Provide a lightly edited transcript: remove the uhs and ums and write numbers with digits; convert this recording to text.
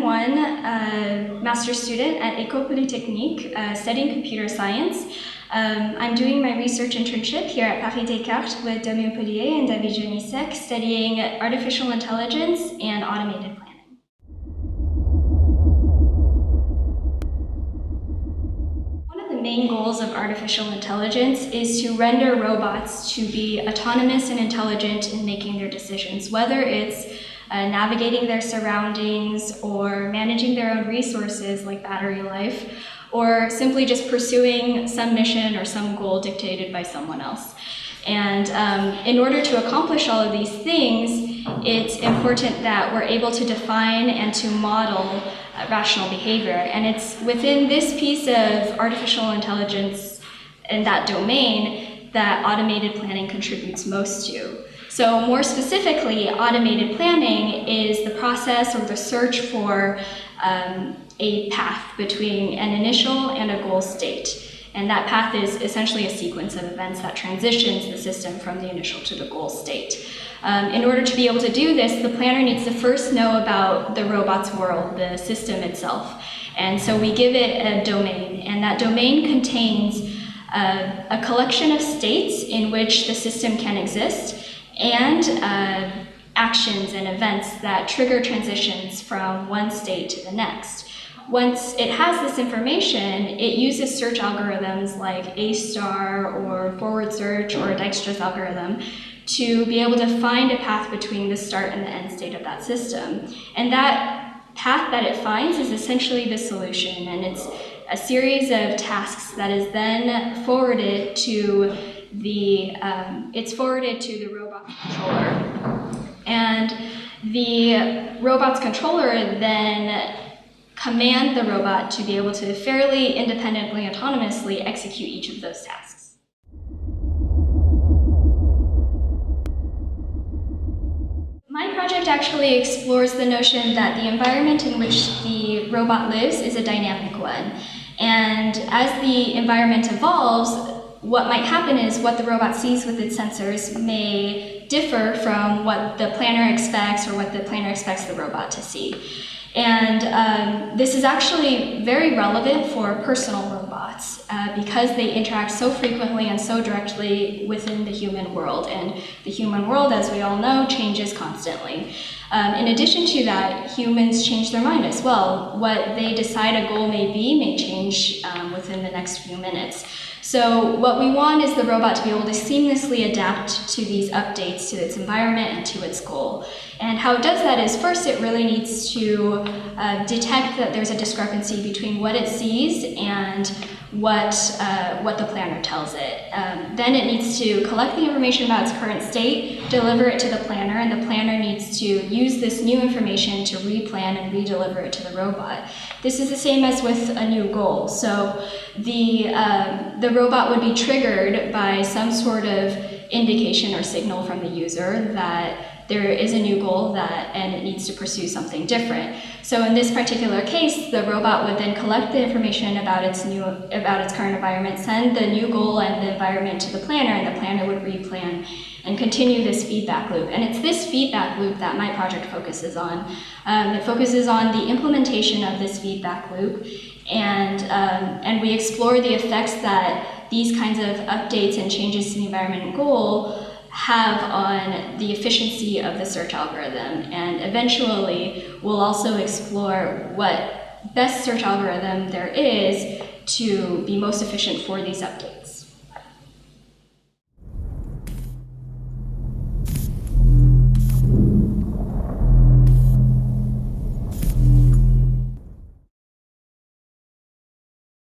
one master's student at École Polytechnique studying computer science. I'm doing my research internship here at Paris Descartes with Damien Pellier and David Janissek, studying artificial intelligence and automated planning. One of the main goals of artificial intelligence is to render robots to be autonomous and intelligent in making their decisions, whether it's navigating their surroundings or managing their own resources like battery life, or simply just pursuing some mission or some goal dictated by someone else. And in order to accomplish all of these things, it's important that we're able to define and to model rational behavior. And it's within this piece of artificial intelligence and that domain that automated planning contributes most to. So more specifically, automated planning is the process or the search for a path between an initial and a goal state. And that path is essentially a sequence of events that transitions the system from the initial to the goal state. In order to be able to do this, the planner needs to first know about the robot's world, the system itself. And so we give it a domain, and that domain contains a collection of states in which the system can exist, and actions and events that trigger transitions from one state to the next. Once it has this information, it uses search algorithms like A** or forward search or Dijkstra's algorithm to be able to find a path between the start and the end state of that system. And that path that it finds is essentially the solution, and it's a series of tasks that is then forwarded to the robot controller. And the robot's controller then command the robot to be able to fairly independently, autonomously execute each of those tasks. My project actually explores the notion that the environment in which the robot lives is a dynamic one. And as the environment evolves, what might happen is what the robot sees with its sensors may differ from what the planner expects or what the planner expects the robot to see. And this is actually very relevant for personal robots because they interact so frequently and so directly within the human world. And the human world, as we all know, changes constantly. In addition to that, humans change their mind as well. What they decide a goal may change within the next few minutes. So what we want is the robot to be able to seamlessly adapt to these updates to its environment and to its goal. And how it does that is, first, it really needs to detect that there's a discrepancy between what it sees and what the planner tells it. Then it needs to collect the information about its current state, deliver it to the planner, and the planner needs to use this new information to replan and redeliver it to the robot. This is the same as with a new goal. So the robot would be triggered by some sort of indication or signal from the user that there is a new goal and it needs to pursue something different. So in this particular case, the robot would then collect the information about its current environment, send the new goal and the environment to the planner, and the planner would replan and continue this feedback loop. And it's this feedback loop that my project focuses on. It focuses on the implementation of this feedback loop, and we explore the effects that these kinds of updates and changes to the environment and goal have on the efficiency of the search algorithm. And eventually, we'll also explore what best search algorithm there is to be most efficient for these updates.